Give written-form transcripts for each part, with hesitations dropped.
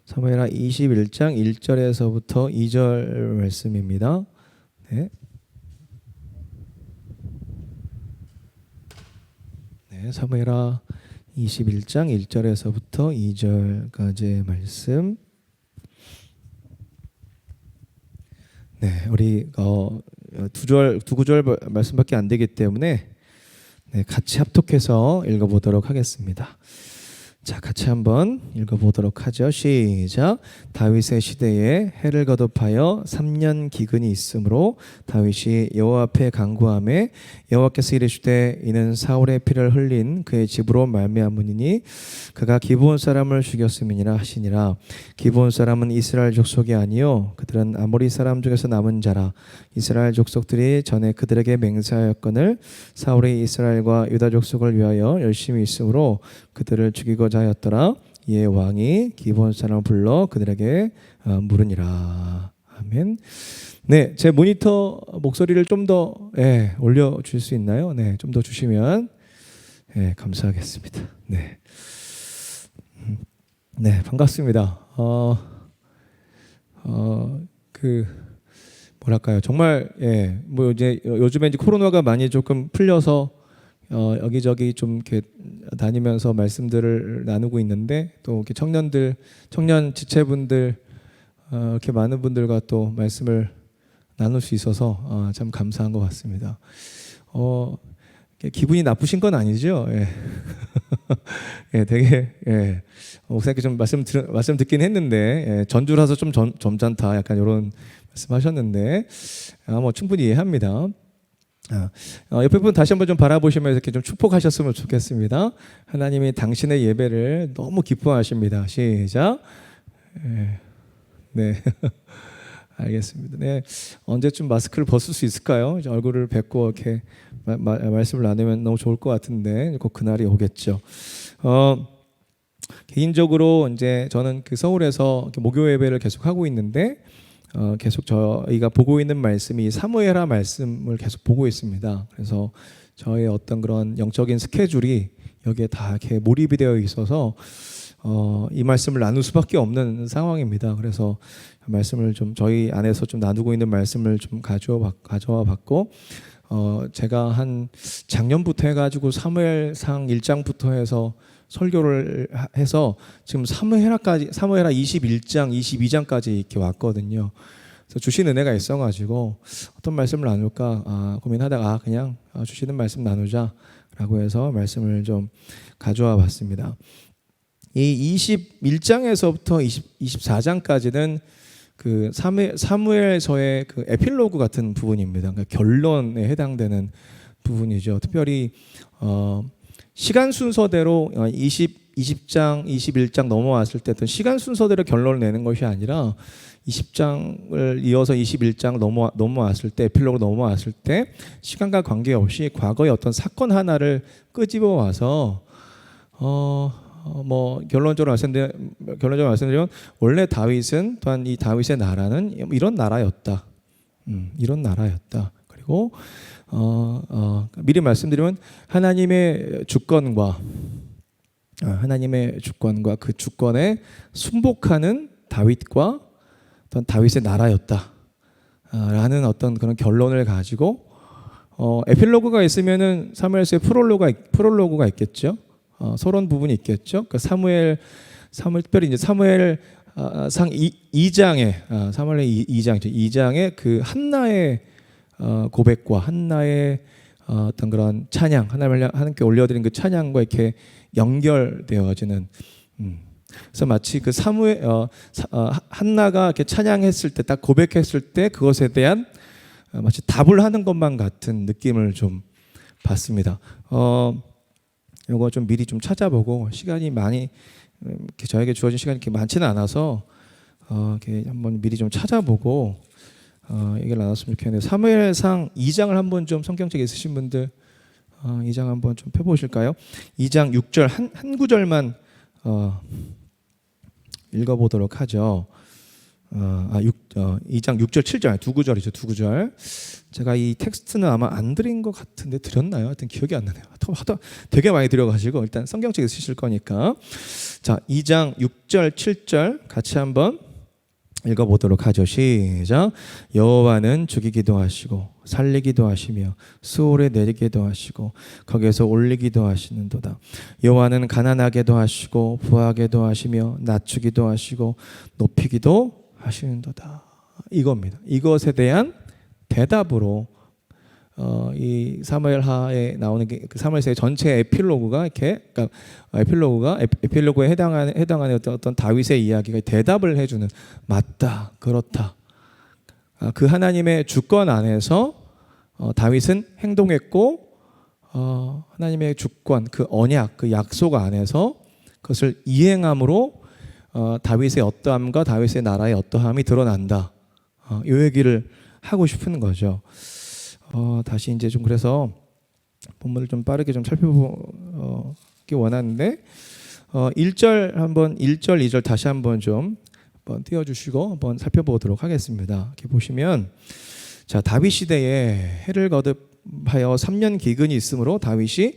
사무엘하 21장 1절에서부터 2절 말씀입니다. 네. 네, 사무엘하 21장 1절에서부터 2절까지의 말씀. 네, 우리 두 구절 말씀밖에 안 되기 때문에 같이 합독해서 읽어보도록 하겠습니다. 자, 같이 한번 읽어보도록 하죠. 시작. 다윗의 시대에 해를 거듭하여 3년 기근이 있으므로 다윗이 여호와 앞에 간구하매 여호와께서 이르시되 이는 사울의 피를 흘린 그의 집으로 말미암으니 그가 기브온 사람을 죽였음이니라 하시니라. 기브온 사람은 이스라엘 족속이 아니요 그들은 아모리 사람 중에서 남은 자라. 이스라엘 족속들이 전에 그들에게 맹세하였거늘 사울이 이스라엘과 유다 족속을 위하여 열심히 있으므로 그들을 죽이고자 하였더라. 이에 왕이 기브온 사람을 불러 그들에게 물으니라. 아멘. 네, 제 모니터 목소리를 좀 더 올려줄 수 있나요? 네, 좀 더 주시면 감사하겠습니다. 네, 네, 반갑습니다. 뭐랄까요? 정말 뭐 이제 요즘에 이제 코로나가 많이 조금 풀려서 여기저기 좀 이렇게 다니면서 말씀들을 나누고 있는데 또 이렇게 청년 지체분들 이렇게 많은 분들과 또 말씀을 나눌 수 있어서 참 감사한 것 같습니다. 기분이 나쁘신 건 아니죠? 되게 목사님께 좀 말씀 듣긴 했는데 전주라서 좀 점잖다 약간 이런 말씀하셨는데 뭐 충분히 이해합니다. 옆에 분 다시 한번 좀 바라보시면서 이렇게 좀 축복하셨으면 좋겠습니다. 하나님이 당신의 예배를 너무 기뻐하십니다. 시작. 네. 알겠습니다. 네. 언제쯤 마스크를 벗을 수 있을까요? 얼굴을 뵙고 이렇게 말씀을 나누면 너무 좋을 것 같은데 꼭 그날이 오겠죠. 개인적으로 이제 저는 그 서울에서 목요 예배를 계속 하고 있는데 계속 저희가 보고 있는 말씀이 사무엘하 말씀을 계속 보고 있습니다. 그래서 저의 어떤 그런 영적인 스케줄이 여기에 다 이렇게 몰입이 되어 있어서 이 말씀을 나눌 수밖에 없는 상황입니다. 그래서 말씀을 좀 저희 안에서 좀 나누고 있는 말씀을 좀 가져와 봤고 제가 한 작년부터 해가지고 사무엘상 1장부터 해서 설교를 해서 지금 사무엘하 21장, 22장까지 이렇게 왔거든요. 그래서 주신 은혜가 있어가지고 어떤 말씀을 나눌까 고민하다가 그냥 주시는 말씀 나누자라고 해서 말씀을 좀 가져와 봤습니다. 이 21장에서부터 24장까지는 그 사무엘서의 그 에필로그 같은 부분입니다. 그러니까 결론에 해당되는 부분이죠. 특별히 시간 순서대로 20장, 21장 넘어왔을 때 어떤 시간 순서대로 결론을 내는 것이 아니라 20장을 이어서 21장 넘어왔을 때 에필로그 넘어왔을 때 시간과 관계없이 과거의 어떤 사건 하나를 끄집어 와서 뭐 결론적으로 말씀드리면 원래 다윗은 또한 이 다윗의 나라는 이런 나라였다. 이런 나라였다. 그리고 미리 말씀드리면 하나님의 주권과 그 주권에 순복하는 다윗과 어떤 다윗의 나라였다. 라는 어떤 그런 결론을 가지고 에필로그가 있으면은 사무엘서의 프롤로그가 있겠죠. 서론 부분이 있겠죠. 그러니까 사무엘 특별히 이제 사무엘 상 2장에 사무엘 2장에 그 한나의 고백과 한나의 어떤 그런 찬양, 하나님께 올려드린 그 찬양과 이렇게 연결되어지는. 그래서 마치 그 한나가 이렇게 찬양했을 때, 딱 고백했을 때 그것에 대한 마치 답을 하는 것만 같은 느낌을 좀 받습니다. 이거 좀 미리 좀 찾아보고 시간이 많이 이렇게 저에게 주어진 시간이 이렇게 많지는 않아서 이렇게 한번 미리 좀 찾아보고 얘기를 나눴으면 좋겠는데 사무엘상 2장을 한번 좀 성경책 있으신 분들 2장 한번 좀 펴보실까요? 2장 6절 한 구절만 읽어보도록 하죠. 2장 6절 7절 두 구절이죠. 두 구절. 제가 이 텍스트는 아마 안 드린 것 같은데 드렸나요? 하여튼 기억이 안 나네요. 하도 되게 많이 드려가지고 일단 성경책에 쓰실 거니까. 자, 2장 6절 7절 같이 한번 읽어보도록 하죠. 시작. 여호와는 죽이기도 하시고 살리기도 하시며 수월에 내리기도 하시고 거기에서 올리기도 하시는도다. 여호와는 가난하게도 하시고 부하게도 하시며 낮추기도 하시고 높이기도 하시는도다. 이겁니다. 이것에 대한 대답으로 이 사무엘하에 나오는 그 사무엘서의 전체 에필로그가 이렇게 그러니까 에필로그에 해당하는 어떤 다윗의 이야기가 대답을 해주는 맞다 그렇다. 그 하나님의 주권 안에서 다윗은 행동했고 하나님의 주권 그 언약 그 약속 안에서 그것을 이행함으로 다윗의 어떠함과 다윗의 나라의 어떠함이 드러난다. 이 얘기를 하고 싶은 거죠. 다시 이제 좀 그래서 본문을 좀 빠르게 좀 살펴보기 원하는데 1절 2절 다시 한번 좀 한번 띄워주시고 한번 살펴보도록 하겠습니다. 이렇게 보시면 자 다윗 시대에 해를 거듭하여 3년 기근이 있으므로 다윗이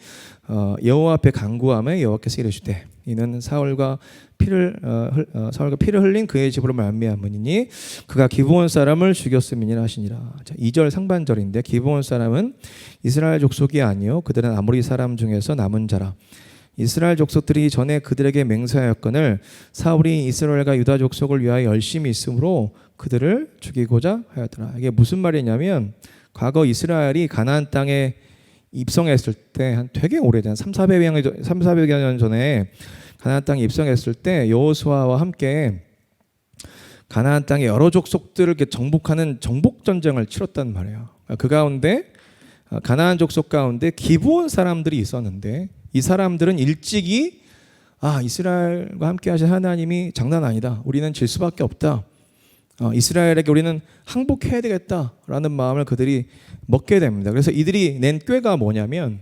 여호와 앞에 간구하며 여호와께서 이르시되 이는 사울과 피를 흘린 그의 집으로 말미암으니 그가 기브온 사람을 죽였음이니라 하시니라. 자, 2절 상반절인데 기브온 사람은 이스라엘 족속이 아니요 그들은 아모리 사람 중에서 남은 자라. 이스라엘 족속들이 전에 그들에게 맹세하였거늘 사울이 이스라엘과 유다 족속을 위하여 열심히 있으므로 그들을 죽이고자 하였더라. 이게 무슨 말이냐면 과거 이스라엘이 가나안 땅에 입성했을 때 한 되게 오래전 3,400여 년 전에 가나안 땅에 입성했을 때 여호수아와 함께 가나안 땅의 여러 족속들을 이렇게 정복하는 정복 전쟁을 치렀단 말이에요. 그 가운데 가나안 족속 가운데 기브온 사람들이 있었는데 이 사람들은 일찍이 이스라엘과 함께 하신 하나님이 장난 아니다. 우리는 질 수밖에 없다. 이스라엘에게 우리는 항복해야 되겠다라는 마음을 그들이 먹게 됩니다. 그래서 이들이 낸 꾀가 뭐냐면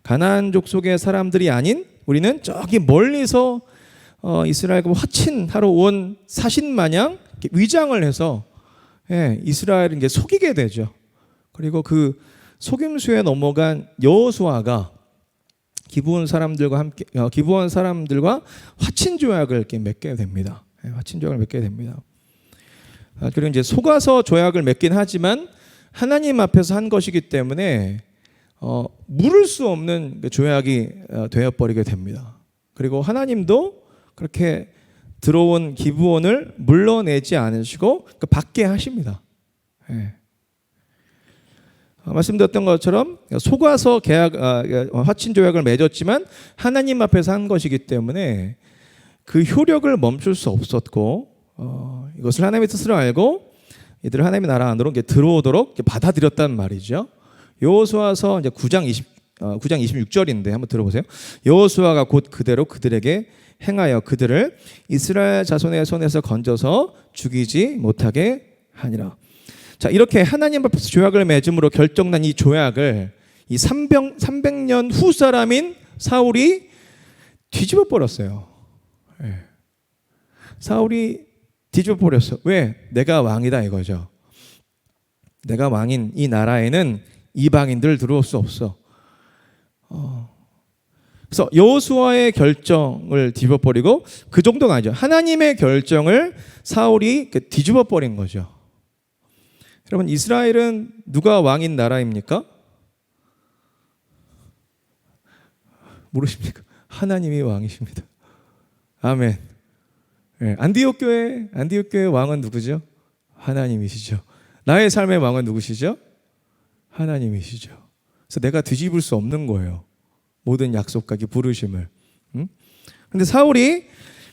가나안 족속의 사람들이 아닌 우리는 저기 멀리서 이스라엘과 화친하러 온 사신 마냥 위장을 해서 이스라엘을 이제 속이게 되죠. 그리고 그 속임수에 넘어간 여호수아가 기브온 사람들과 화친 조약을 이렇게 맺게 됩니다. 화친 조약을 맺게 됩니다. 그리고 이제 속아서 조약을 맺긴 하지만 하나님 앞에서 한 것이기 때문에 물을 수 없는 조약이 되어버리게 됩니다. 그리고 하나님도 그렇게 들어온 기브온을 물러내지 않으시고 받게 하십니다. 말씀드렸던 것처럼 속아서 화친 조약을 맺었지만 하나님 앞에서 한 것이기 때문에 그 효력을 멈출 수 없었고 이것을 하나님의 뜻을 알고 이들을 하나님의 나라 안으로 들어오도록 받아들였단 말이죠. 여호수아서 이제 9장 26절인데 한번 들어보세요. 여호수아가 곧 그대로 그들에게 행하여 그들을 이스라엘 자손의 손에서 건져서 죽이지 못하게 하니라. 자, 이렇게 하나님 앞에서 조약을 맺음으로 결정난 이 조약을 이 300년 후 사람인 사울이 뒤집어 버렸어요. 사울이 뒤집어 버렸어. 왜? 내가 왕이다 이거죠. 내가 왕인 이 나라에는 이방인들 들어올 수 없어. 그래서 여호수아의 결정을 뒤집어 버리고 그 정도가 아니죠. 하나님의 결정을 사울이 뒤집어 버린 거죠. 여러분 이스라엘은 누가 왕인 나라입니까? 모르십니까? 하나님이 왕이십니다. 아멘. 안디옥 교회 왕은 누구죠? 하나님이시죠. 나의 삶의 왕은 누구시죠? 하나님이시죠. 그래서 내가 뒤집을 수 없는 거예요. 모든 약속과 부르심을. 근데 사울이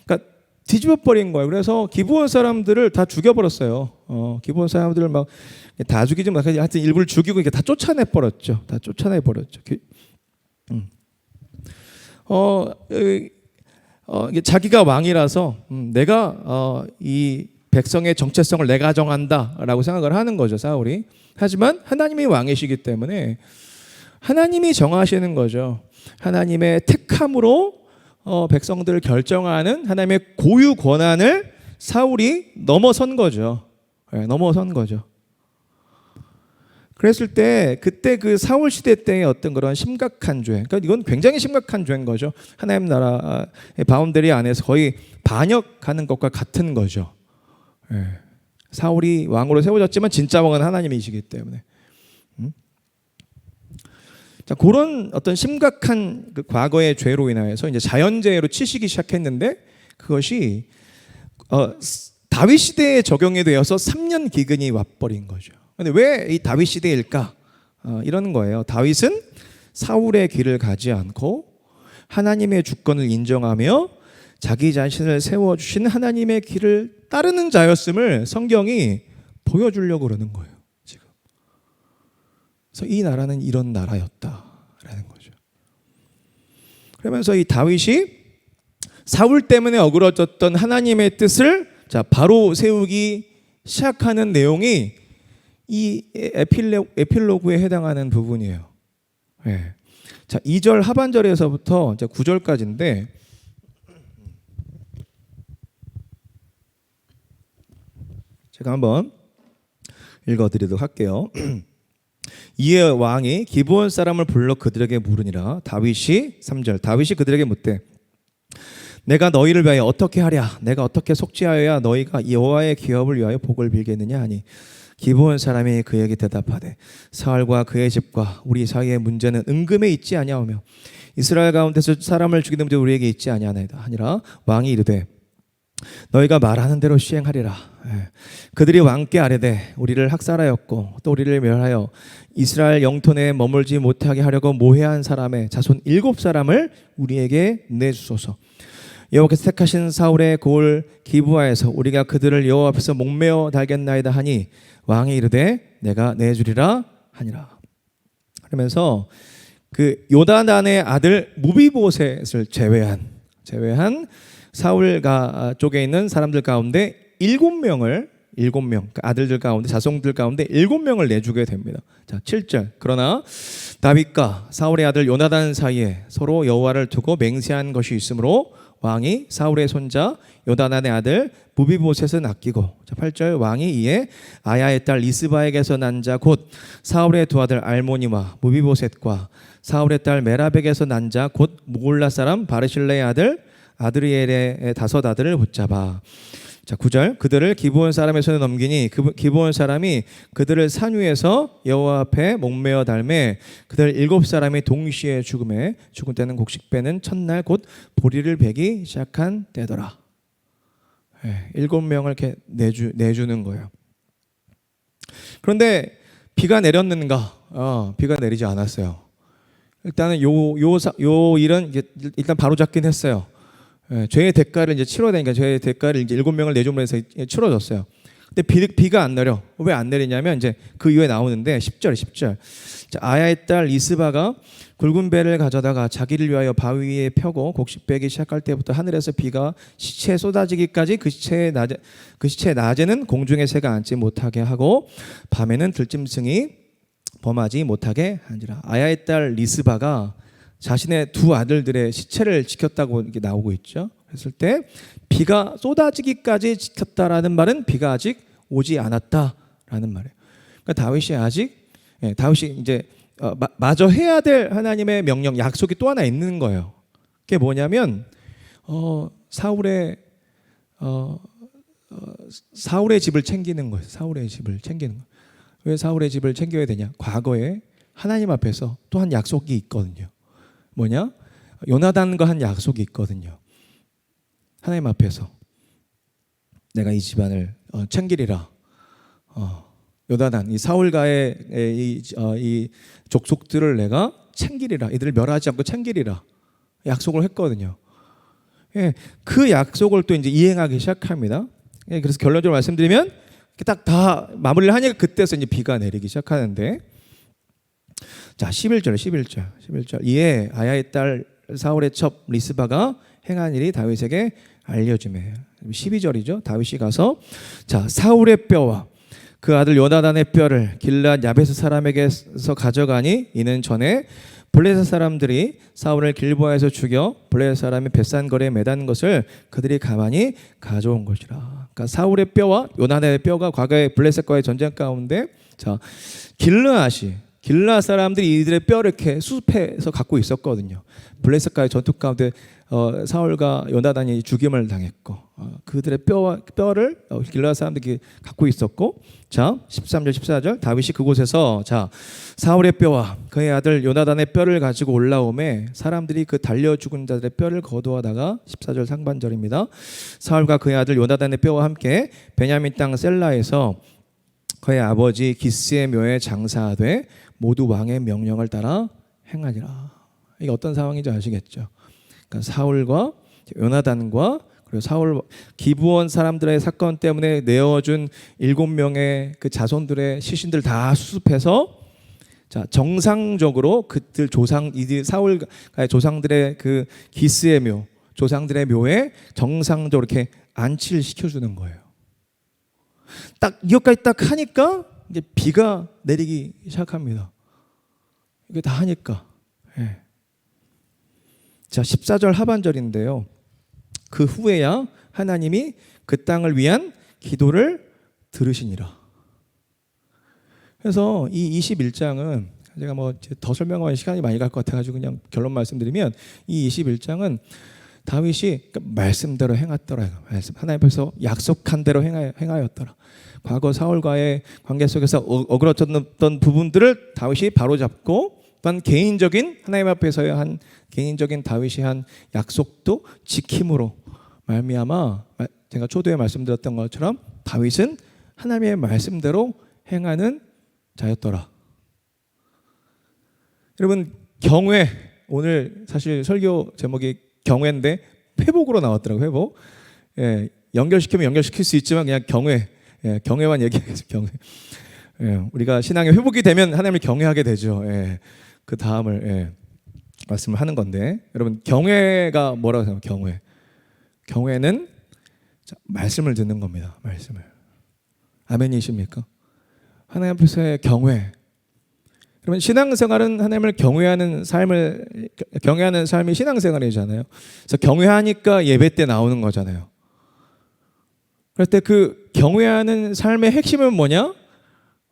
그러니까 뒤집어 버린 거예요. 그래서 기브온 사람들을 다 죽여버렸어요. 기브온 사람들을 막 다 죽이지 못 하여튼 일부를 죽이고 다 쫓아내 버렸죠. 자기가 왕이라서 내가 이 백성의 정체성을 내가 정한다라고 생각을 하는 거죠, 사울이. 하지만 하나님이 왕이시기 때문에 하나님이 정하시는 거죠. 하나님의 택함으로 백성들을 결정하는 하나님의 고유 권한을 사울이 넘어선 거죠. 넘어선 거죠. 그랬을 때 그때 그 사울 시대 때의 어떤 그런 심각한 죄, 그러니까 이건 굉장히 심각한 죄인 거죠. 하나님 나라의 바운더리 안에서 거의 반역하는 것과 같은 거죠. 사울이 왕으로 세워졌지만 진짜 왕은 하나님이시기 때문에. 자, 그런 어떤 심각한 그 과거의 죄로 인하여서 이제 자연재해로 치시기 시작했는데 그것이 다윗 시대에 적용이 되어서 3년 기근이 와버린 거죠. 근데 왜 이 다윗 시대일까? 이런 거예요. 다윗은 사울의 길을 가지 않고 하나님의 주권을 인정하며 자기 자신을 세워주신 하나님의 길을 따르는 자였음을 성경이 보여주려고 그러는 거예요. 지금. 그래서 이 나라는 이런 나라였다라는 거죠. 그러면서 이 다윗이 사울 때문에 어그러졌던 하나님의 뜻을 바로 세우기 시작하는 내용이 이 에필로그에 해당하는 부분이에요. 자, 2절 하반절에서부터 9절까지인데 제가 한번 읽어드리도록 할게요. 이에 왕이 기브온 사람을 불러 그들에게 물으니라. 다윗이 3절 다윗이 그들에게 묻되 내가 너희를 위하여 어떻게 하랴? 내가 어떻게 속죄하여야 너희가 여호와의 기업을 위하여 복을 빌겠느냐 하니 기브온 사람이 그에게 대답하되 사울과 그의 집과 우리 사이의 문제는 은금에 있지 아니하오며 이스라엘 가운데서 사람을 죽이는 문제 우리에게 있지 아니하나이다 하니라. 왕이 이르되 너희가 말하는 대로 시행하리라. 그들이 왕께 아뢰되 우리를 학살하였고 또 우리를 멸하여 이스라엘 영토 내에 머물지 못하게 하려고 모해한 사람의 자손 7사람을 우리에게 내주소서. 여호와께서 택하신 사울의 고을 기브아에서 우리가 그들을 여호와 앞에서 목매어 달겠나이다 하니 왕이 이르되 내가 내주리라 하니라. 그러면서 그 요나단의 아들 무비보셋을 제외한 사울 쪽에 있는 사람들 가운데 7명 아들들 가운데 자손들 가운데 7명을 내주게 됩니다. 자, 7절 그러나 다윗과 사울의 아들 요나단 사이에 서로 여호와를 두고 맹세한 것이 있으므로 왕이 사울의 손자 요나단의 아들 무비보셋은 아끼고. 자, 8절 왕이 이에 아야의 딸 리스바에게서 난 자 곧 사울의 두 아들 알모니와 무비보셋과 사울의 딸 메라백에서 난 자 곧 무골라 사람 바르실레의 아들 아드리엘의 5 아들을 붙잡아. 자, 9절 그들을 기브온 사람의 손에 넘기니 기브온 사람이 그들을 산 위에서 여호와 앞에 목매어 달매 그들 7사람이 동시에 죽은 때는 곡식 빼는 첫날 곧 보리를 베기 시작한 때더라. 7명을 이렇게 내주는 거예요. 그런데 비가 내렸는가? 비가 내리지 않았어요. 일단은 요 일은 일단 바로 잡긴 했어요. 죄의 대가를 이제 치러야 되니까 죄의 대가를 이제 7명을 내줌으로 해서 치러졌어요. 근데 비가 안 내려. 왜 안 내리냐면 이제 그 이후에 나오는데 10절. 자, 아야의 딸 리스바가 굵은 배를 가져다가 자기를 위하여 바위 위에 펴고 곡식 빼기 시작할 때부터 하늘에서 비가 시체에 쏟아지기까지 그 시체의 낮에는 공중에 새가 앉지 못하게 하고 밤에는 들짐승이 범하지 못하게 하니라. 아야의 딸 리스바가 자신의 2 아들들의 시체를 지켰다고 이렇게 나오고 있죠. 그랬을 때 비가 쏟아지기까지 지켰다라는 말은 비가 아직 오지 않았다라는 말이에요. 그러니까 다윗이 이제 마저 해야 될 하나님의 명령, 약속이 또 하나 있는 거예요. 그게 뭐냐면 사울의 집을 챙기는 거예요. 사울의 집을 챙기는 거예요. 왜 사울의 집을 챙겨야 되냐? 과거에 하나님 앞에서 또 한 약속이 있거든요. 뭐냐? 요나단과 한 약속이 있거든요. 하나님 앞에서 내가 이 집안을 챙기리라. 요나단, 이 사울과의 이 족속들을 내가 챙기리라. 이들을 멸하지 않고 챙기리라. 약속을 했거든요. 그 약속을 또 이제 이행하기 시작합니다. 그래서 결론적으로 말씀드리면 딱 다 마무리를 하니까 그때서 이제 비가 내리기 시작하는데, 자, 11절. 이에 아야의 딸 사울의 첩 리스바가 행한 일이 다윗에게 알려주매. 12절이죠. 다윗이 가서 자, 사울의 뼈와 그 아들 요나단의 뼈를 길르앗 야베스 사람에게서 가져가니 이는 전에 블레셋 사람들이 사울을 길보아에서 죽여 블레셋 사람이 벳산거리에 매다는 것을 그들이 가만히 가져온 것이라. 그러니까 사울의 뼈와 요나단의 뼈가 과거의 블레셋과의 전쟁 가운데 자 길르앗 사람들이 이들의 뼈를 이렇게 수습해서 갖고 있었거든요. 블레셋과의 전투 가운데 사울과 요나단이 죽임을 당했고 그들의 뼈를 길르앗 사람들이 갖고 있었고, 자 13절 14절 다윗이 그곳에서 자 사울의 뼈와 그의 아들 요나단의 뼈를 가지고 올라오매 사람들이 그 달려 죽은 자들의 뼈를 거두어다가 14절 상반절입니다. 사울과 그의 아들 요나단의 뼈와 함께 베냐민 땅 셀라에서 그의 아버지 기스의 묘에 장사하되 모두 왕의 명령을 따라 행하니라. 이게 어떤 상황인지 아시겠죠? 그러니까 사울과 요나단과 그리고 사울 기브온 사람들의 사건 때문에 내어준 7명의 그 자손들의 시신들 다 수습해서 자 정상적으로 그들 이들 사울의 조상들의 그 기스의 묘, 조상들의 묘에 정상적으로 이렇게 안치를 시켜주는 거예요. 딱 이것까지 딱 하니까 이제 비가 내리기 시작합니다. 이게 다 하니까. 예. 자 14절 하반절인데요. 그 후에야 하나님이 그 땅을 위한 기도를 들으시니라. 그래서 이 21장은 제가 뭐 더 설명하면 시간이 많이 갈 것 같아가지고 그냥 결론 말씀드리면 이 21장은 다윗이 말씀대로 행했더라. 하나님 앞에서 약속한 대로 행하였더라. 과거 사울과의 관계 속에서 어그러졌던 부분들을 다윗이 바로잡고 또한 개인적인 하나님 앞에서의 한 개인적인 다윗이 한 약속도 지킴으로 말미암아 제가 초도에 말씀드렸던 것처럼 다윗은 하나님의 말씀대로 행하는 자였더라. 여러분 경외, 오늘 사실 설교 제목이 경외인데 회복으로 나왔더라고요. 회복. 예, 연결시키면 연결시킬 수 있지만 그냥 경외. 예, 경외만 얘기하겠습니다. 경외. 예, 우리가 신앙의 회복이 되면 하나님을 경외하게 되죠. 예, 그 다음을 말씀을 하는 건데 여러분 경외가 뭐라고 생각해요? 경외는 말씀을 듣는 겁니다. 말씀을. 아멘이십니까? 하나님 앞에서의 경외. 그러면 신앙생활은 하나님을 경외하는 삶이 신앙생활이잖아요. 그래서 경외하니까 예배 때 나오는 거잖아요. 그럴 때 그 경외하는 삶의 핵심은 뭐냐?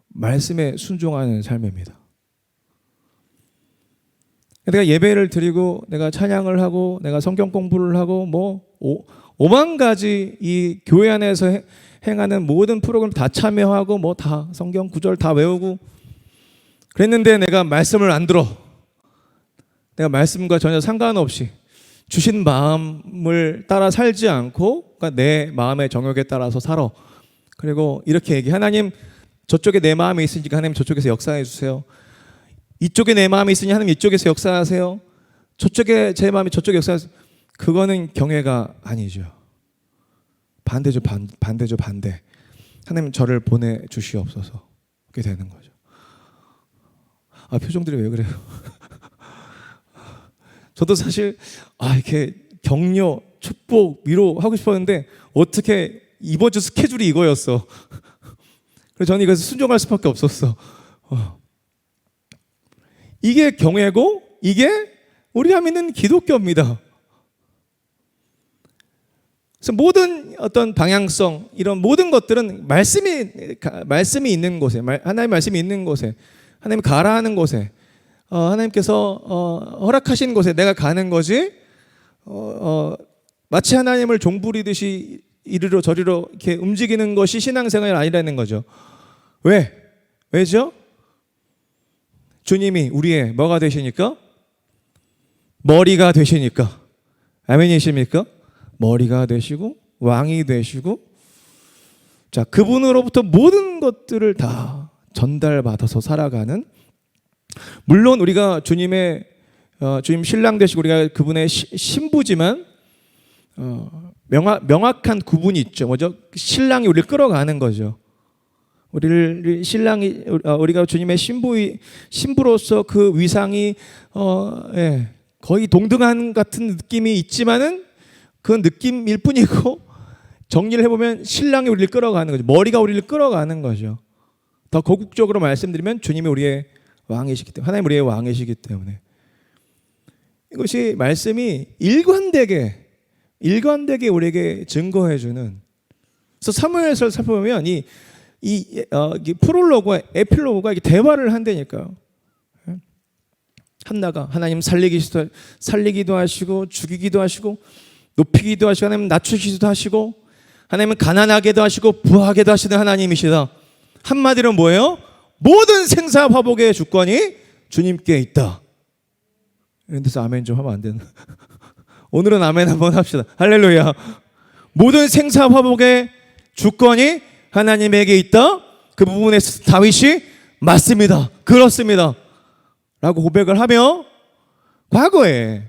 말씀에 순종하는 삶입니다. 내가 예배를 드리고 내가 찬양을 하고 내가 성경 공부를 하고 뭐 오만 가지 이 교회 안에서 행하는 모든 프로그램 다 참여하고 뭐 다 성경 구절 다 외우고 그랬는데 내가 말씀을 안 들어. 내가 말씀과 전혀 상관없이 주신 마음을 따라 살지 않고 그러니까 내 마음의 정욕에 따라서 살아. 그리고 이렇게 얘기해. 하나님 저쪽에 내 마음이 있으니까 하나님 저쪽에서 역사해 주세요. 이쪽에 내 마음이 있으니 하나님 이쪽에서 역사하세요. 저쪽에 제 마음이 저쪽에 역사하세요. 그거는 경외가 아니죠. 반대죠. 반대죠. 반대. 하나님 저를 보내주시옵소서. 그렇게 되는 거죠. 아 표정들이 왜 그래요? 저도 사실 이렇게 격려, 축복, 위로 하고 싶었는데 어떻게 이번 주 스케줄이 이거였어. 그래서 저는 이것을 순종할 수밖에 없었어. 이게 경외고 이게 우리가 믿는 기독교입니다. 그래서 모든 어떤 방향성 이런 모든 것들은 말씀이 있는 곳에 하나님의 말씀이 있는 곳에 하나님 가라 하는 곳에 하나님께서 허락하신 곳에 내가 가는 거지 마치 하나님을 종부리듯이 이리로 저리로 이렇게 움직이는 것이 신앙생활이 아니라는 거죠. 왜죠? 주님이 우리의 뭐가 되시니까? 머리가 되시니까. 아멘이십니까? 머리가 되시고 왕이 되시고 자 그분으로부터 모든 것들을 다 전달받아서 살아가는 물론 우리가 주님 신랑 되시고 우리가 그분의 신부지만 명확한 구분이 있죠. 뭐죠? 신랑이 우리를 끌어가는 거죠. 우리가 주님의 신부로서 그 위상이 거의 동등한 같은 느낌이 있지만은 그 느낌일 뿐이고 정리를 해보면 신랑이 우리를 끌어가는 거죠. 머리가 우리를 끌어가는 거죠. 더 거국적으로 말씀드리면 주님이 우리의 왕이시기 때문에 하나님 우리의 왕이시기 때문에 이것이 말씀이 일관되게 우리에게 증거해주는. 그래서 사무엘서를 살펴보면 이 프롤로그와 에필로그가 대화를 한다니까요. 한나가 하나님 살리기도 하시고 죽이기도 하시고 높이기도 하시고 하나님 낮추시기도 하시고 하나님은 가난하게도 하시고 부하게도 하시는 하나님이시다. 한마디로 뭐예요? 모든 생사 화복의 주권이 주님께 있다. 이런 데서 아멘 좀 하면 안 되나? 오늘은 아멘 한번 합시다. 할렐루야. 모든 생사 화복의 주권이 하나님에게 있다. 그 부분에서 다윗이 맞습니다. 그렇습니다. 라고 고백을 하며 과거에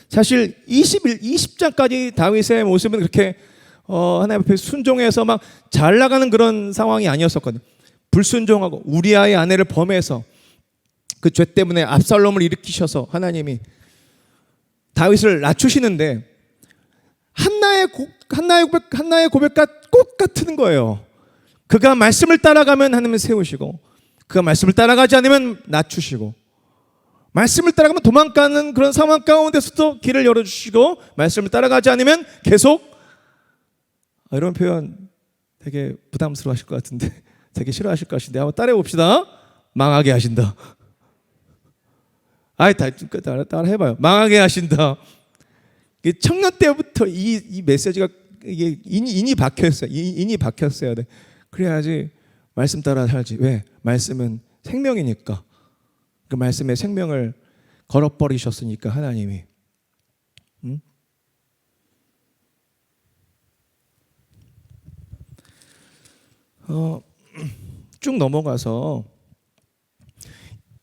사실 20장까지 다윗의 모습은 그렇게 하나님 앞에 순종해서 막 잘 나가는 그런 상황이 아니었었거든요. 불순종하고 우리아의 아내를 범해서 그 죄 때문에 압살롬을 일으키셔서 하나님이 다윗을 낮추시는데 한나의 고백과 똑같은 거예요. 그가 말씀을 따라가면 하나님을 세우시고 그가 말씀을 따라가지 않으면 낮추시고 말씀을 따라가면 도망가는 그런 상황 가운데서도 길을 열어주시고 말씀을 따라가지 않으면 계속 이런 표현 되게 부담스러워 하실 것 같은데 되게 싫어하실 것 같은데 한번 따라해 봅시다. 망하게 하신다. 따라 해봐요. 망하게 하신다. 청년 때부터 이 메시지가 이게 인이 박혔어요. 인이 박혔어야 돼. 그래야지 말씀 따라 살지. 왜? 말씀은 생명이니까. 그 말씀에 생명을 걸어버리셨으니까 하나님이. 쭉 넘어가서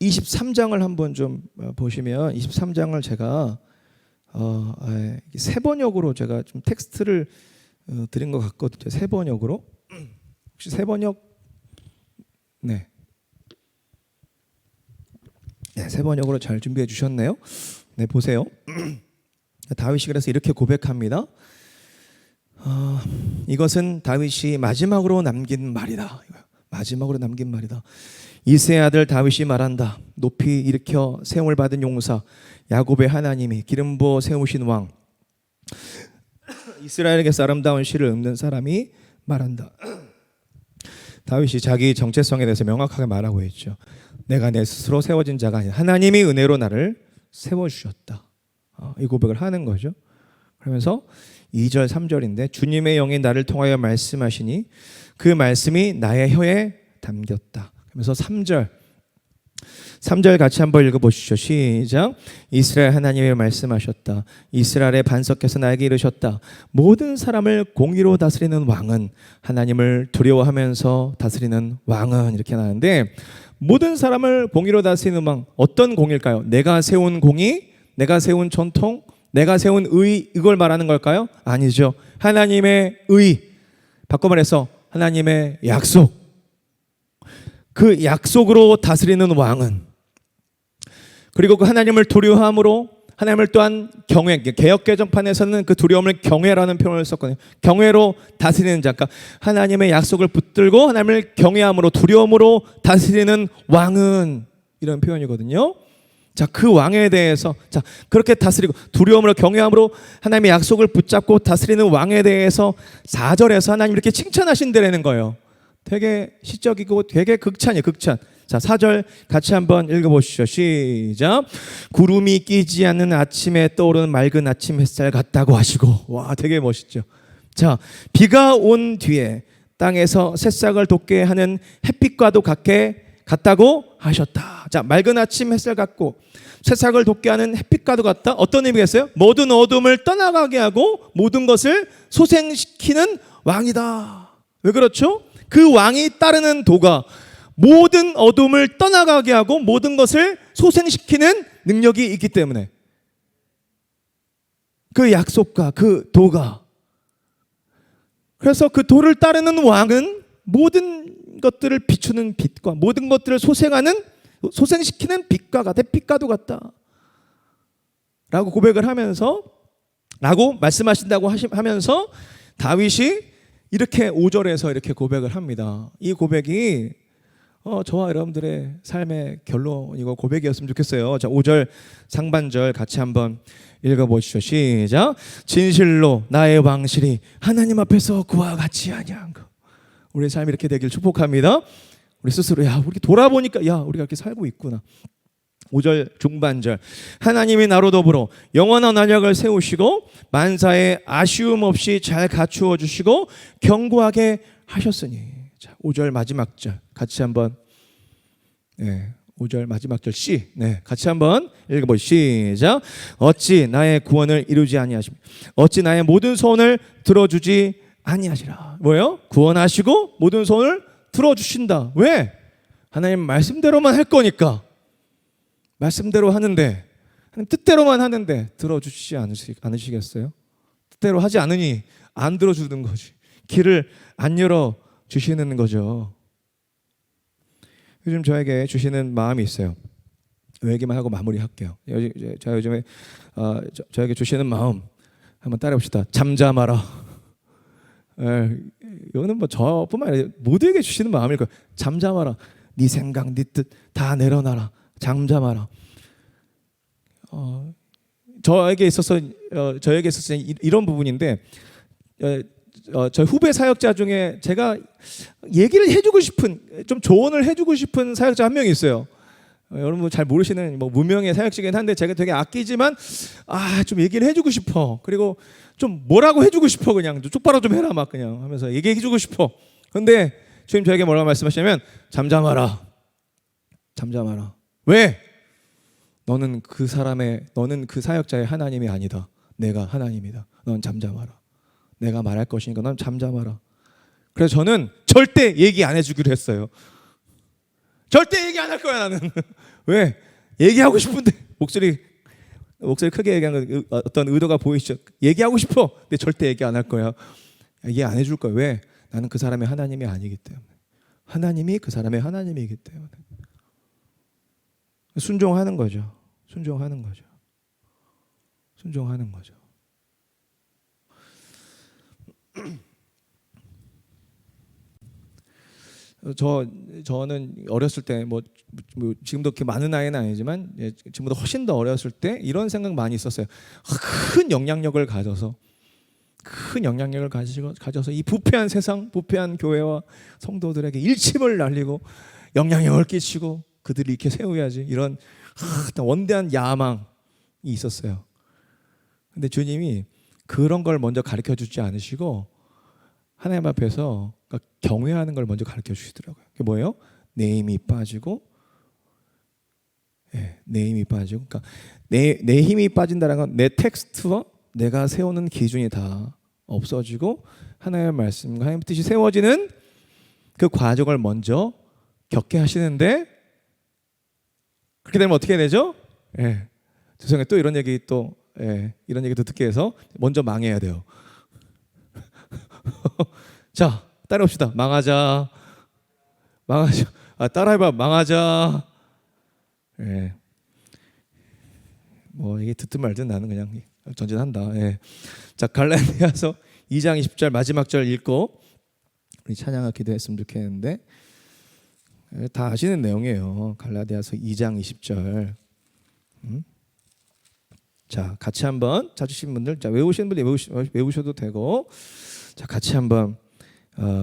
23장을 한번 좀 보시면 23장을 제가 세 번역으로 제가 좀 텍스트를 드린 것 같거든요. 세 번역으로. 혹시 세 번역? 네, 세 번역으로 잘 준비해 주셨네요. 네, 보세요. 다윗이 그래서 이렇게 고백합니다. 이것은 다윗이 마지막으로 남긴 말이다. 마지막으로 남긴 말이다. 이새의 아들 다윗이 말한다. 높이 일으켜 세움을 받은 용사 야곱의 하나님이 기름 부어 세우신 왕 이스라엘에게서 아름다운 시를 읊는 사람이 말한다. 다윗이 자기 정체성에 대해서 명확하게 말하고 있죠. 내가 내 스스로 세워진 자가 아니라 하나님이 은혜로 나를 세워주셨다. 이 고백을 하는 거죠. 그러면서 2절 3절인데 주님의 영이 나를 통하여 말씀하시니 그 말씀이 나의 혀에 담겼다. 그래서 3절 같이 한번 읽어보시죠. 시작. 이스라엘 하나님이 말씀하셨다. 이스라엘의 반석께서 나에게 이르셨다. 모든 사람을 공의로 다스리는 왕은 하나님을 두려워하면서 다스리는 왕은 이렇게 나오는데 모든 사람을 공의로 다스리는 왕 어떤 공일까요? 내가 세운 공의, 내가 세운 전통, 내가 세운 의 이걸 말하는 걸까요? 아니죠. 하나님의 의 바꿔 말해서 하나님의 약속 그 약속으로 다스리는 왕은 그리고 그 하나님을 두려워함으로 하나님을 또한 경외 개역개정판에서는 그 두려움을 경외라는 표현을 썼거든요. 경외로 다스리는 자 그러니까 하나님의 약속을 붙들고 하나님을 경외함으로 두려움으로 다스리는 왕은 이런 표현이거든요. 자, 그 왕에 대해서 자 그렇게 다스리고 두려움으로 경외함으로 하나님의 약속을 붙잡고 다스리는 왕에 대해서 4절에서 하나님 이렇게 칭찬하신다는 거예요. 되게 시적이고 되게 극찬이에요. 극찬. 자, 4절 같이 한번 읽어보시죠. 시작. 구름이 끼지 않는 아침에 떠오르는 맑은 아침 햇살 같다고 하시고 와 되게 멋있죠. 자, 비가 온 뒤에 땅에서 새싹을 돋게 하는 햇빛과도 같다고 하셨다. 자, 맑은 아침 햇살 같고 새싹을 돋게 하는 햇빛과도 같다. 어떤 의미겠어요? 모든 어둠을 떠나가게 하고 모든 것을 소생시키는 왕이다. 왜 그렇죠? 그 왕이 따르는 도가 모든 어둠을 떠나가게 하고 모든 것을 소생시키는 능력이 있기 때문에 그 약속과 그 도가 그래서 그 도를 따르는 왕은 모든 것들을 비추는 빛과 모든 것들을 소생시키는 빛과 같아 빛과도 같다 라고 고백을 하면서 라고 말씀하신다고 하면서 다윗이 이렇게 5절에서 이렇게 고백을 합니다. 이 고백이 저와 여러분들의 삶의 결론이고 고백이었으면 좋겠어요. 자, 5절 상반절 같이 한번 읽어보시죠. 시작. 진실로 나의 왕실이 하나님 앞에서 그와 같이 아니한 것. 우리의 삶이 이렇게 되길 축복합니다. 우리 스스로 우리 돌아보니까 우리가 이렇게 살고 있구나. 5절 중반절 하나님이 나로 더불어 영원한 언약을 세우시고 만사에 아쉬움 없이 잘 갖추어 주시고 견고하게 하셨으니. 자, 5절 마지막 절 같이 한번 5절 마지막 절 C 같이 한번 읽어보시죠. 시작. 어찌 나의 구원을 이루지 아니하시며 어찌 나의 모든 소원을 들어주지 아니하시라. 뭐예요? 구원하시고 모든 소원을 들어주신다. 왜? 하나님 말씀대로만 할 거니까. 말씀대로 하는데 하나님 뜻대로만 하는데 들어주시지 않으시겠어요? 뜻대로 하지 않으니 안 들어주는 거지. 길을 안 열어주시는 거죠. 요즘 저에게 주시는 마음이 있어요. 이 얘기만 하고 마무리할게요. 제가 요즘에 저에게 주시는 마음 한번 따라해봅시다. 잠잠하라. 이거는 뭐 저뿐만 아니라 모두에게 주시는 마음일 거예요. 잠잠하라. 네 생각, 네 뜻 다 내려놔라. 잠잠하라. 저에게 있어서 이런 부분인데 저희 후배 사역자 중에 제가 얘기를 해주고 싶은 좀 조언을 해주고 싶은 사역자 한 명이 있어요. 여러분 잘 모르시는 무명의 사역자이긴 한데 제가 되게 아끼지만 좀 얘기를 해주고 싶어. 그리고 좀 뭐라고 해주고 싶어. 그냥 똑바로 좀 해라 막 그냥 하면서 얘기해주고 싶어. 근데 주님 저에게 뭐라고 말씀하시냐면 잠잠하라. 잠잠하라. 왜? 너는 그 사역자의 하나님이 아니다. 내가 하나님이다. 넌 잠잠하라. 내가 말할 것이니까 넌 잠잠하라. 그래서 저는 절대 얘기 안 해주기로 했어요. 절대 얘기 안 할 거야 나는. 왜? 얘기하고 싶은데 목소리 크게 얘기하는 어떤 의도가 보이시죠? 얘기하고 싶어. 근데 절대 얘기 안 할 거야. 얘기 안 해줄 거야. 왜? 나는 그 사람의 하나님이 아니기 때문에. 하나님이 그 사람의 하나님이기 때문에. 순종하는 거죠. 순종하는 거죠. 순종하는 거죠. 저는 어렸을 때 지금도 그렇게 많은 나이는 아니지만 지금보다 훨씬 더 어렸을 때 이런 생각 많이 있었어요. 큰 영향력을 가져서 이 부패한 세상, 부패한 교회와 성도들에게 일침을 날리고 영향력을 끼치고 그들을 이렇게 세워야지, 이런 원대한 야망이 있었어요. 근데 주님이 그런 걸 먼저 가르쳐 주지 않으시고 하나님 앞에서 경외하는 걸 먼저 가르쳐 주시더라고요. 그게 뭐예요? 내 힘이 빠지고, 내 힘이 빠지고, 그러니까 내 힘이 빠진다는 건 내 텍스트와 내가 세우는 기준이 다 없어지고 하나님의 말씀과 하나님의 뜻이 세워지는 그 과정을 먼저 겪게 하시는데, 그렇게 되면 어떻게 되죠? 죄송해요. 또 이런 얘기도 듣게 해서 먼저 망해야 돼요. 자, 따라합시다. 망하자. 따라해봐. 망하자. 이게 듣든 말든 나는 그냥 전진한다. 자, 갈라디아서 2장 20절 마지막 절 읽고 우리 찬양을 기도했으면 좋겠는데, 다 아시는 내용이에요. 갈라디아서 2장 20절. 자, 같이 한번 찾으신 분들, 외우시는 분들 외우셔도 되고, 자, 같이 한번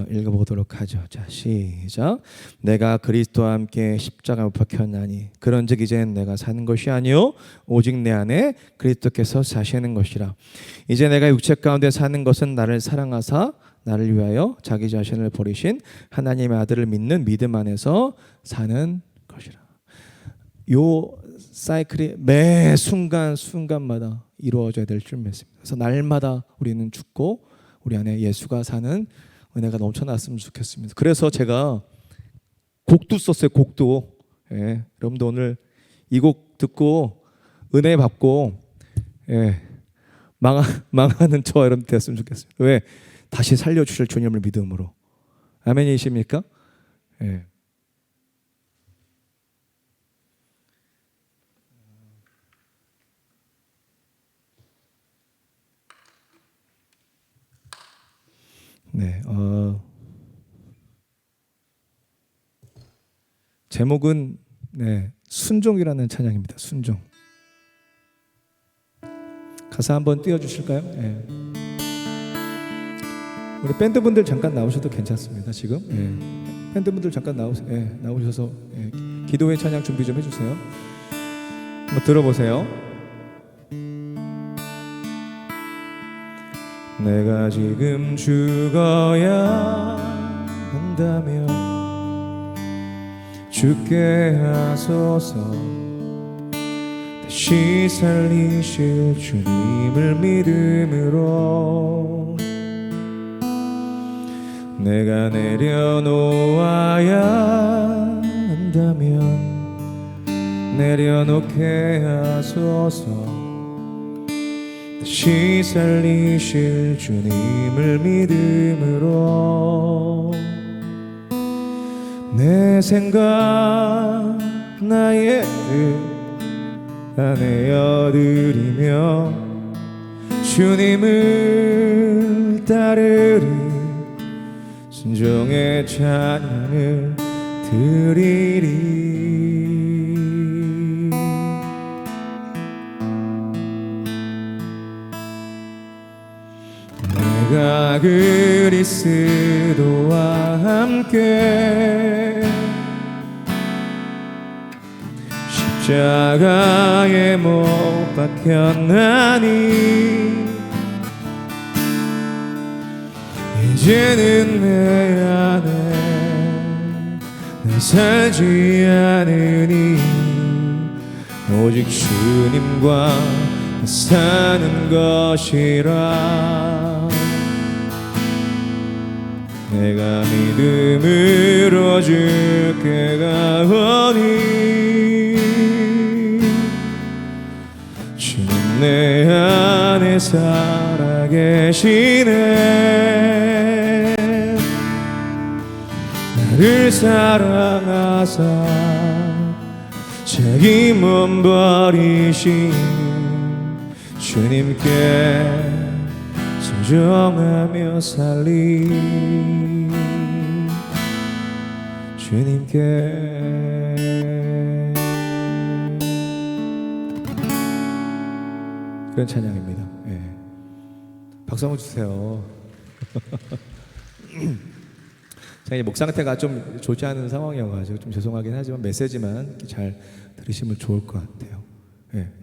읽어보도록 하죠. 자, 시작. 내가 그리스도와 함께 십자가 못 박혔나니 그런즉 이제는 내가 사는 것이 아니요 오직 내 안에 그리스도께서 사시는 것이라. 이제 내가 육체 가운데 사는 것은 나를 사랑하사 나를 위하여 자기 자신을 버리신 하나님의 아들을 믿는 믿음 안에서 사는 것이라. 요 사이클이 매 순간마다 이루어져야 될 줄 믿습니다. 그래서 날마다 우리는 죽고 우리 안에 예수가 사는 은혜가 넘쳐났으면 좋겠습니다. 그래서 제가 곡도 썼어요. 곡도. 여러분도 오늘 이 곡 듣고 은혜 받고 망하는 저와 여러분 됐으면 좋겠습니다. 왜? 다시 살려주실 주님을 믿음으로. 아멘이십니까? 네. 제목은 순종이라는 찬양입니다. 순종. 가사 한번 띄워주실까요? 네. 우리 밴드분들 잠깐 나오셔도 괜찮습니다. 지금 밴드분들 잠깐 나오셔서 기도회 찬양 준비 좀 해주세요. 한번 들어보세요. 내가 지금 죽어야 한다면 죽게 하소서. 다시 살리실 주님을 믿음으로 내가 내려놓아야 한다면 내려놓게 하소서. 다시 살리실 주님을 믿음으로 내 생각 나의 뜻 다 내어드리며 주님을 따르리 순종의 찬양을 드리리. 내가 그리스도와 함께 십자가에 못 박혔나니 이제는 내 안에 나 살지 않으니 오직 주님과 사는 것이라. 내가 믿음으로 주께 가오니 주님 내 안에 살아계시네. 나를 사랑하사 자기 몸 버리신 주님께 순종하며 살리. 주님께 그런 찬양입니다. 박수 한번 주세요. 제가 목 상태가 좀 좋지 않은 상황이어가지고 좀 죄송하긴 하지만 메시지만 잘 들으시면 좋을 것 같아요.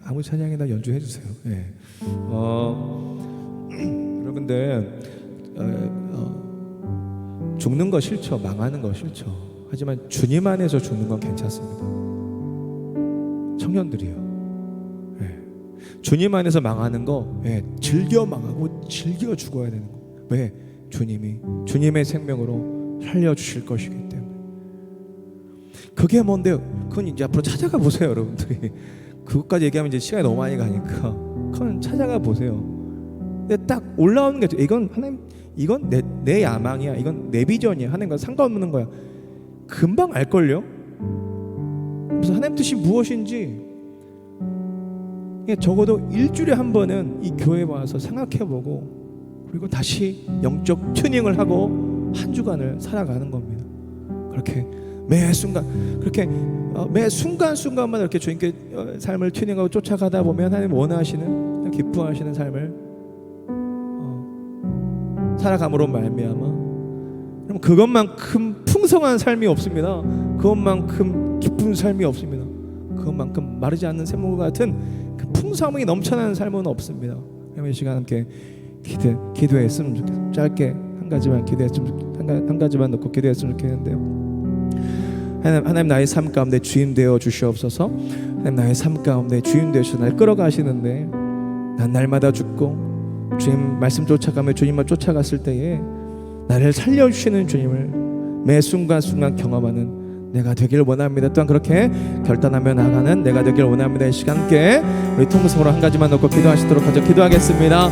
아무 찬양이나 연주해 주세요. 여러분들 죽는 거 싫죠. 망하는 거 싫죠. 하지만 주님 안에서 죽는 건 괜찮습니다. 청년들이요. 주님 안에서 망하는 거 즐겨 망하고 즐겨 죽어야 되는 거. 왜? 주님이 주님의 생명으로 살려주실 것이기 때문에. 그게 뭔데요? 그건 이제 앞으로 찾아가 보세요, 여러분들이. 그것까지 얘기하면 이제 시간이 너무 많이 가니까 그건 찾아가 보세요. 근데 딱 올라오는 게 이건 하나님, 이건 내 야망이야, 이건 내 비전이야, 하나님과 상관없는 거야. 금방 알걸요? 그래서 하나님 뜻이 무엇인지 적어도 일주일에 한 번은 이 교회에 와서 생각해보고 그리고 다시 영적 튜닝을 하고 한 주간을 살아가는 겁니다. 그렇게 매 순간, 그렇게 매 순간순간마다 이렇게 주님께 삶을 튜닝하고 쫓아가다 보면 하나님 원하시는, 기뻐하시는 삶을 살아감으로 말미암아 그럼 그것만큼 풍성한 삶이 없습니다. 그것만큼 기쁜 삶이 없습니다. 그것만큼 마르지 않는 샘물 같은 그 풍성함이 넘쳐나는 삶은 없습니다. 이 시간 함께 기도했으면 좋겠어요. 짧게 한 가지만 기도했으면, 한 가지만 놓고 기도했으면 좋겠는데요. 하나님 나의 삶 가운데 주인 되어 주시옵소서. 하나님 나의 삶 가운데 주인 되셔서 날 끌어가시는데 난 날마다 죽고 주님 말씀 쫓아가며 주님만 쫓아갔을 때에 나를 살려주시는 주님을 매 순간순간 경험하는 내가 되길 원합니다. 또한 그렇게 결단하며 나가는 내가 되길 원합니다. 이 시간 함께 우리 통성으로 한 가지만 놓고 기도하시도록 하죠. 기도하겠습니다.